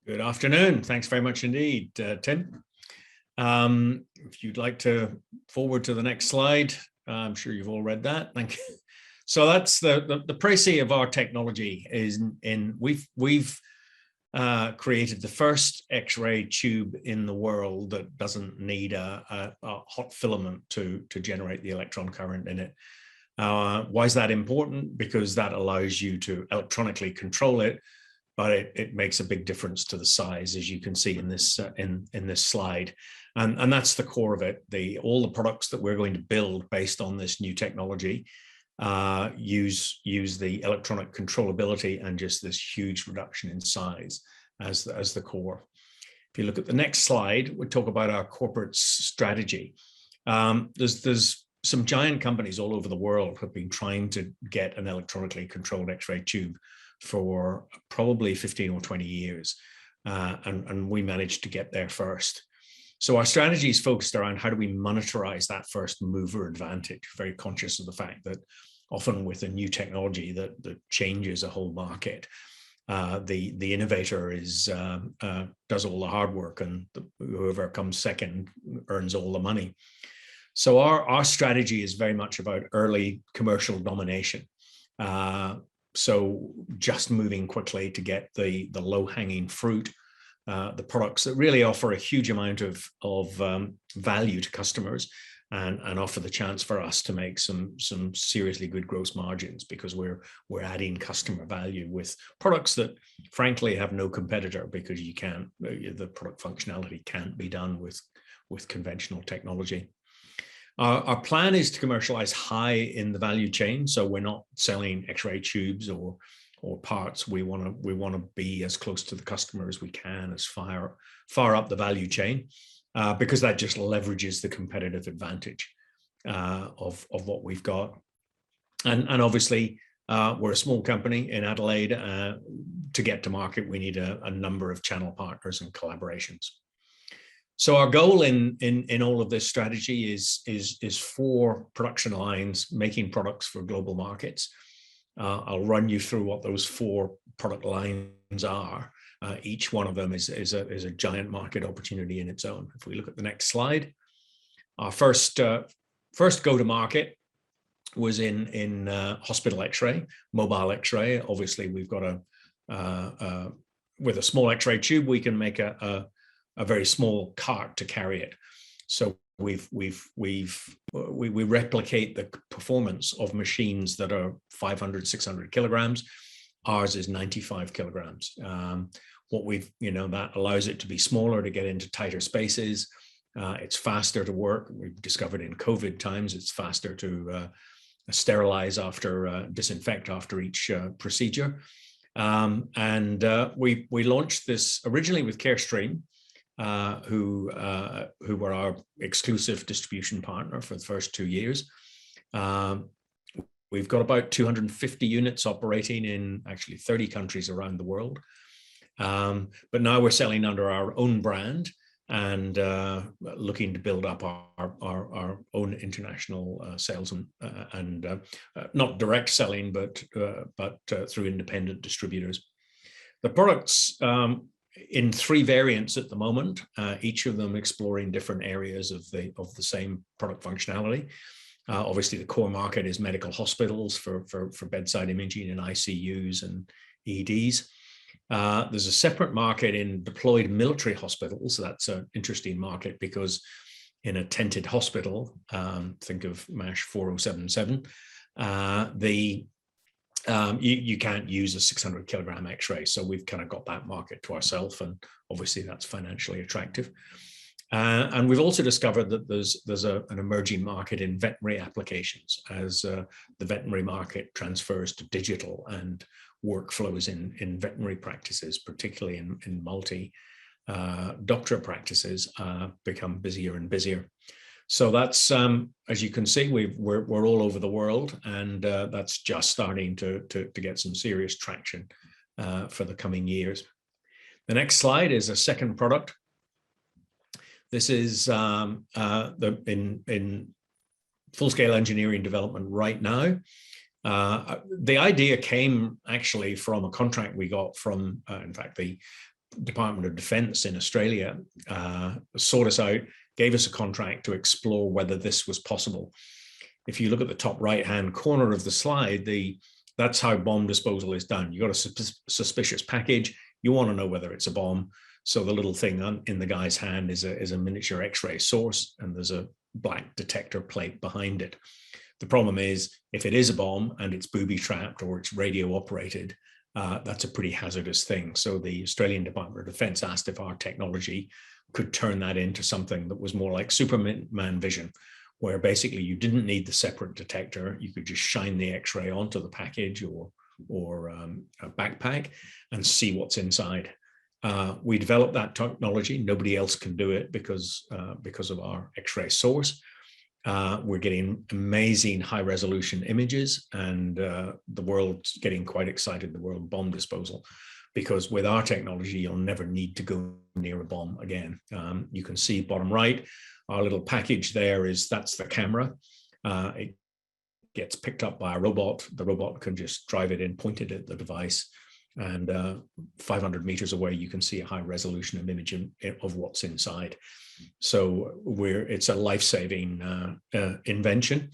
Good afternoon. Thanks very much indeed, Tim. If you'd like to forward to the next slide, I'm sure you've all read that. Thank you. So that's the précis of our technology is we've created the first X-ray tube in the world that doesn't need a hot filament to generate the electron current in it. Why is that important? Because that allows you to electronically control it, but it makes a big difference to the size, as you can see in this in this slide, and that's the core of it. All the products that we're going to build based on this new technology use the electronic controllability and just this huge reduction in size as the core. If you look at the next slide, we talk about our corporate strategy. There's some giant companies all over the world have been trying to get an electronically controlled X-ray tube for probably 15 or 20 years, and we managed to get there first. So our strategy is focused around how do we monetize that first mover advantage, very conscious of the fact that often with a new technology that changes a whole market, the innovator does all the hard work, and whoever comes second earns all the money. So our strategy is very much about early commercial domination. So just moving quickly to get the low-hanging fruit, the products that really offer a huge amount of value to customers and offer the chance for us to make some seriously good gross margins, because we're adding customer value with products that frankly have no competitor, because the product functionality can't be done with conventional technology. Our plan is to commercialize high in the value chain, so we're not selling X-ray tubes or parts. We want to be as close to the customer as we can, as far up the value chain, because that just leverages the competitive advantage of what we've got. And obviously, we're a small company in Adelaide. To get to market, we need a number of channel partners and collaborations. So our goal in all of this strategy is 4 production lines making products for global markets. I'll run you through what those 4 product lines are. Each one of them is a giant market opportunity in its own. If we look at the next slide, our first go-to-market was in hospital X-ray, mobile X-ray. Obviously, we've got with a small X-ray tube, we can make a very small cart to carry it. So we replicate the performance of machines that are 500, 600 kilograms. Ours is 95 kilograms. That allows it to be smaller, to get into tighter spaces. It's faster to work. We've discovered in COVID times, it's faster to sterilize disinfect after each procedure. We launched this originally with Carestream, who were our exclusive distribution partner for the first 2 years. We've got about 250 units operating in actually 30 countries around the world. But now we're selling under our own brand and looking to build up our own international sales and not direct selling, but through independent distributors. The products in 3 variants at the moment, each of them exploring different areas of the same product functionality. Obviously, the core market is medical hospitals for bedside imaging and ICUs and EDs. There's a separate market in deployed military hospitals. That's an interesting market because in a tented hospital, think of MASH 4077, you can't use a 600 kilogram X-ray. So we've kind of got that market to ourselves, and obviously that's financially attractive. And we've also discovered that there's an emerging market in veterinary applications as the veterinary market transfers to digital, and workflows in veterinary practices, particularly in multi-doctor practices, become busier and busier. So that's, as you can see, we're all over the world, and that's just starting to get some serious traction for the coming years. The next slide is a second product. This is in full-scale engineering development right now. The idea came actually from a contract we got from, in fact, the Department of Defense in Australia sought us out, gave us a contract to explore whether this was possible. If you look at the top right-hand corner of the slide, that's how bomb disposal is done. You got a suspicious package. You want to know whether it's a bomb. So the little thing in the guy's hand is a miniature X-ray source, and there's a black detector plate behind it. The problem is, if it is a bomb and it's booby-trapped or it's radio-operated, that's a pretty hazardous thing. So the Australian Department of Defense asked if our technology could turn that into something that was more like Superman vision, where basically you didn't need the separate detector. You could just shine the X-ray onto the package or a backpack and see what's inside. We developed that technology. Nobody else can do it because of our X-ray source. We're getting amazing high-resolution images, and the world's getting quite excited, the world of bomb disposal, because with our technology, you'll never need to go near a bomb again. You can see bottom right, our little package there that's the camera. It gets picked up by a robot. The robot can just drive it in, point it at the device, and 500 meters away, you can see a high-resolution image of what's inside. So it's a life-saving invention.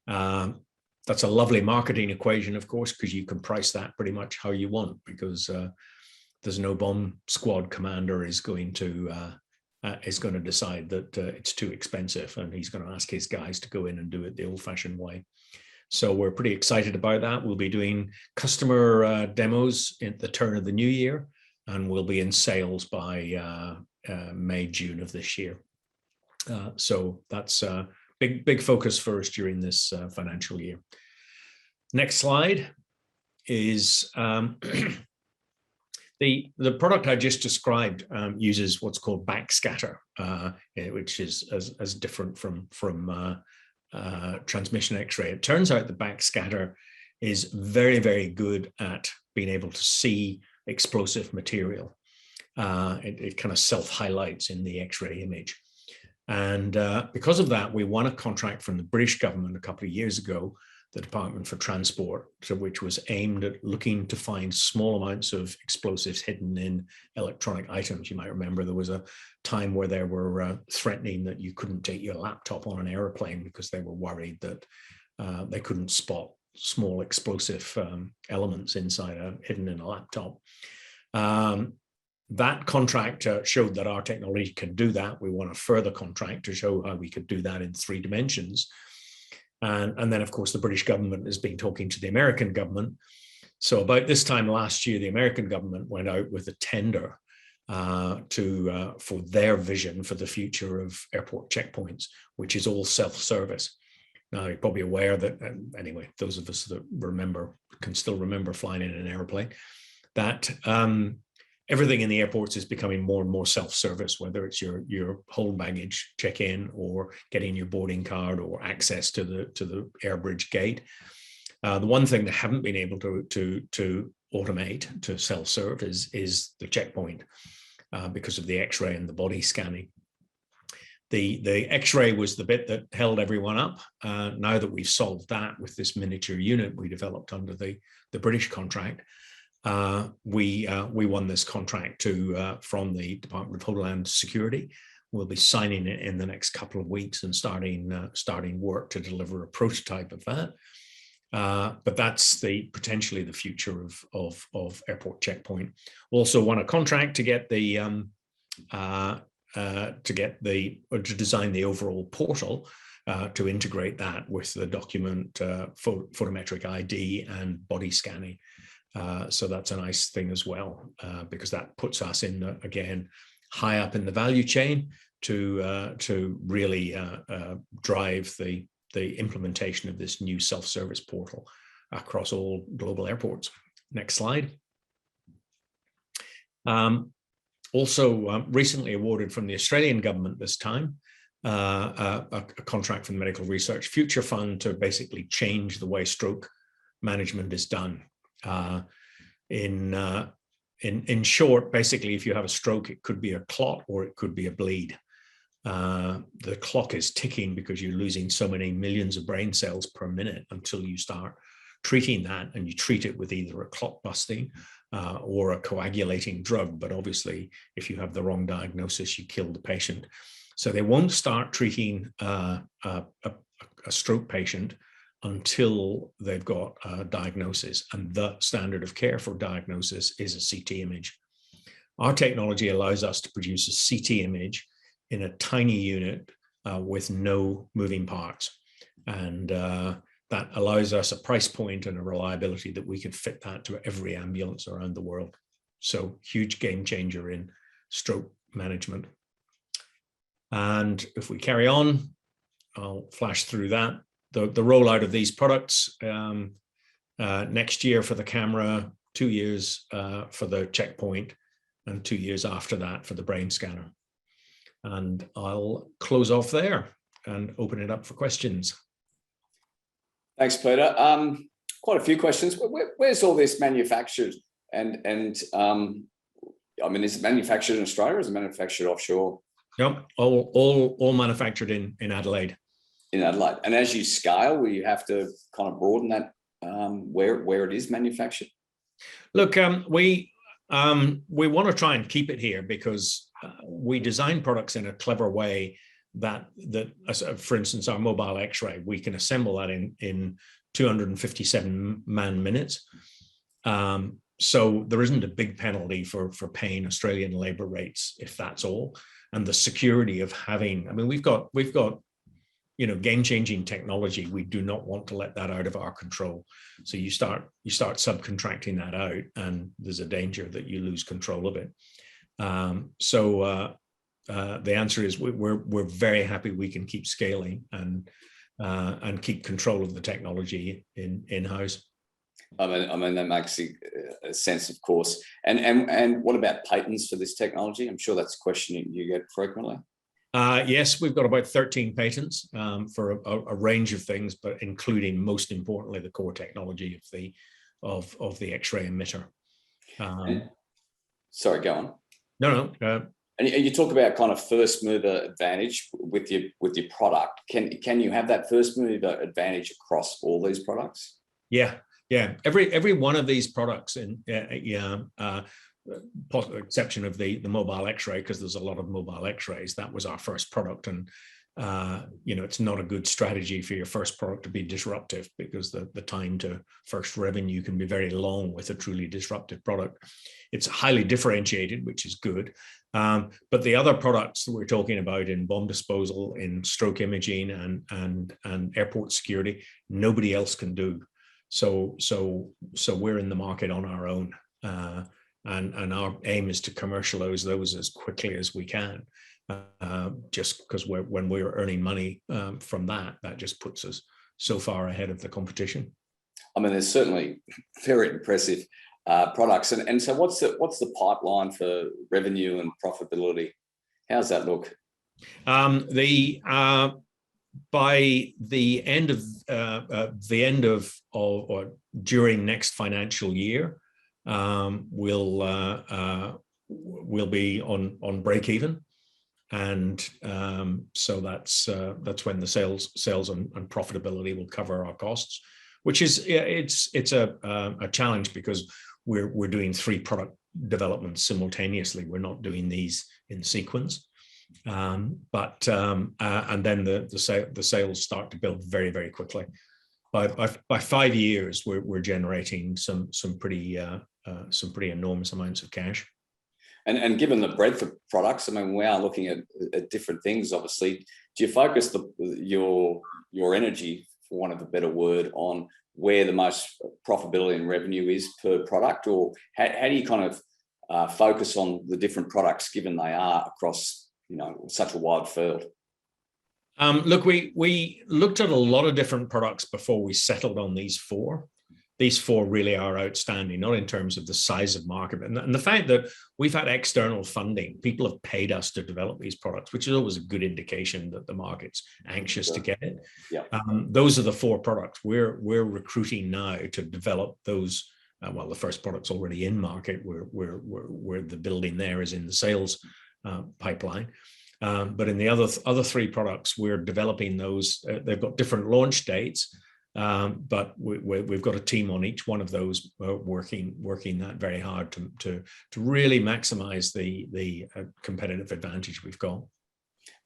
That's a lovely marketing equation, of course, because you can price that pretty much how you want, because there's no bomb squad commander is going to decide that it's too expensive, and he's going to ask his guys to go in and do it the old-fashioned way. So we're pretty excited about that. We'll be doing customer demos at the turn of the new year, and we'll be in sales by May, June of this year. So that's a big focus for us during this financial year. Next slide is the product I just described uses what's called Backscatter, which is as different from transmission X-ray. It turns out the Backscatter is very, very good at being able to see explosive material. It kind of self-highlights in the X-ray image. And because of that, we won a contract from the British government a couple of years ago, the Department for Transport, which was aimed at looking to find small amounts of explosives hidden in electronic items. You might remember there was a time where they were threatening that you couldn't take your laptop on an airplane because they were worried that they couldn't spot small explosive elements inside hidden in a laptop. That contract showed that our technology can do that. We won a further contract to show how we could do that in 3 dimensions. And then, of course, the British government has been talking to the American government. So about this time last year, the American government went out with a tender for their vision for the future of airport checkpoints, which is all self-service. Now, you're probably aware that, anyway, those of us that can still remember flying in an airplane, that everything in the airports is becoming more and more self-service, whether it's your hold baggage check-in or getting your boarding card or access to the air bridge gate. The one thing they haven't been able to automate, to self-serve, is the checkpoint because of the X-ray and the body scanning. The X-ray was the bit that held everyone up. Now that we've solved that with this miniature unit we developed under the British contract, we won this contract from the Department of Homeland Security. We'll be signing it in the next couple of weeks and starting work to deliver a prototype of that. But that's potentially the future of airport checkpoint. Also won a contract to get to design the overall portal to integrate that with the document photometric ID and body scanning. So that's a nice thing as well, because that puts us again high up in the value chain to really drive the implementation of this new self-service portal across all global airports. Next slide. Also recently awarded from the Australian government this time, a contract from the Medical Research Future Fund to basically change the way stroke management is done. In short, basically, if you have a stroke, it could be a clot or it could be a bleed. The clock is ticking because you're losing so many millions of brain cells per minute until you start treating that, and you treat it with either a clot busting or a coagulating drug. But obviously, if you have the wrong diagnosis, you kill the patient. So they won't start treating a stroke patient until they've got a diagnosis, and the standard of care for diagnosis is a CT image. Our technology allows us to produce a CT image in a tiny unit with no moving parts, and that allows us a price point and a reliability that we can fit that to every ambulance around the world. So huge game changer in stroke management. And if we carry on, I'll flash through that. The rollout of these products next year for the camera, 2 years for the checkpoint, and 2 years after that for the brain scanner. And I'll close off there and open it up for questions. Thanks, Peter. Quite a few questions. Where's all this manufactured? And I mean, is it manufactured in Australia or is it manufactured offshore? Yep, all manufactured in Adelaide. In Adelaide. And as you scale, will you have to kind of broaden that where it is manufactured? Look, we want to try and keep it here because we design products in a clever way that for instance, our mobile X-ray, we can assemble that in 257 man minutes. So there isn't a big penalty for paying Australian labor rates if that's all. And the security of having, I mean, we've got game-changing technology. We do not want to let that out of our control. So you start subcontracting that out, and there's a danger that you lose control of it. The answer is we're very happy we can keep scaling and keep control of the technology in-house. I mean that makes a sense, of course. And what about patents for this technology? I'm sure that's a question you get frequently. Yes, we've got about 13 patents for a range of things, but including, most importantly, the core technology of the X-ray emitter. Sorry, go on. No. And you talk about kind of first mover advantage with your product. Can you have that first mover advantage across all these products? Yeah. Every one of these products, exception of the mobile X-ray, because there's a lot of mobile X-rays. That was our first product, and it's not a good strategy for your first product to be disruptive, because the time to first revenue can be very long with a truly disruptive product. It's highly differentiated, which is good. But the other products that we're talking about in bomb disposal, in stroke imaging, and airport security, nobody else can do. So we're in the market on our own, and our aim is to commercialize those as quickly as we can. Just because when we're earning money from that just puts us so far ahead of the competition. I mean, there's certainly very impressive products, and so what's the pipeline for revenue and profitability? How's that look? By the end of or during next financial year, we'll be on break even, and so that's when the sales and profitability will cover our costs, which is it's a challenge because we're doing 3 product developments simultaneously. We're not doing these in sequence. And then the sales start to build very, very quickly. By 5 years, we're generating some pretty enormous amounts of cash. And given the breadth of products, I mean, we are looking at different things. Obviously, do you focus your energy, for want of a better word, on where the most profitability and revenue is per product, or how do you kind of focus on the different products, given they are across such a wide field? Look, we looked at a lot of different products before we settled on these 4. These 4 really are outstanding, not in terms of the size of market, and the fact that we've had external funding. People have paid us to develop these products, which is always a good indication that the market's anxious to get it. Yeah. Those are the 4 products. We're recruiting now to develop those. Well, the first product's already in market. Where the building there is in the sales pipeline. But in the other 3 products, we're developing those. They've got different launch dates, But we've got a team on each one of those working that very hard to really maximize the competitive advantage we've got.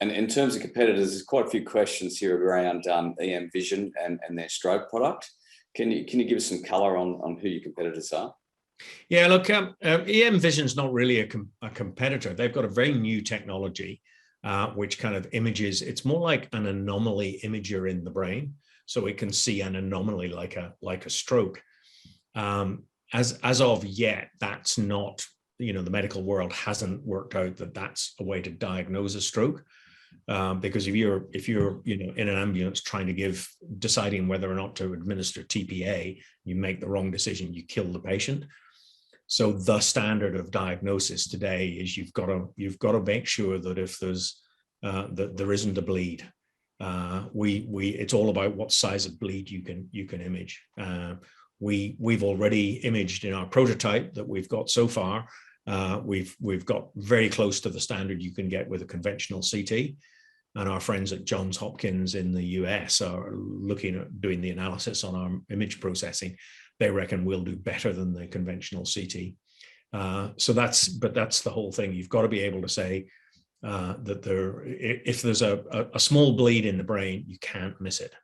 And in terms of competitors, there's quite a few questions here around EM Vision and their stroke product. Can you give us some color on who your competitors are? Yeah, look, EM Vision's not really a competitor. They've got a very new technology, which kind of images. It's more like an anomaly imager in the brain, so it can see an anomaly like a stroke. As of yet, that's not, the medical world hasn't worked out that that's a way to diagnose a stroke. Because if you're in an ambulance deciding whether or not to administer TPA, you make the wrong decision, you kill the patient. So the standard of diagnosis today is you've got to make sure that if there's that there isn't a bleed. It's all about what size of bleed you can image. We've already imaged in our prototype that we've got so far. We've got very close to the standard you can get with a conventional CT, and our friends at Johns Hopkins in the US are looking at doing the analysis on our image processing. They reckon we'll do better than the conventional CT. So that's the whole thing. You've got to be able to say that if there's a small bleed in the brain, you can't miss it.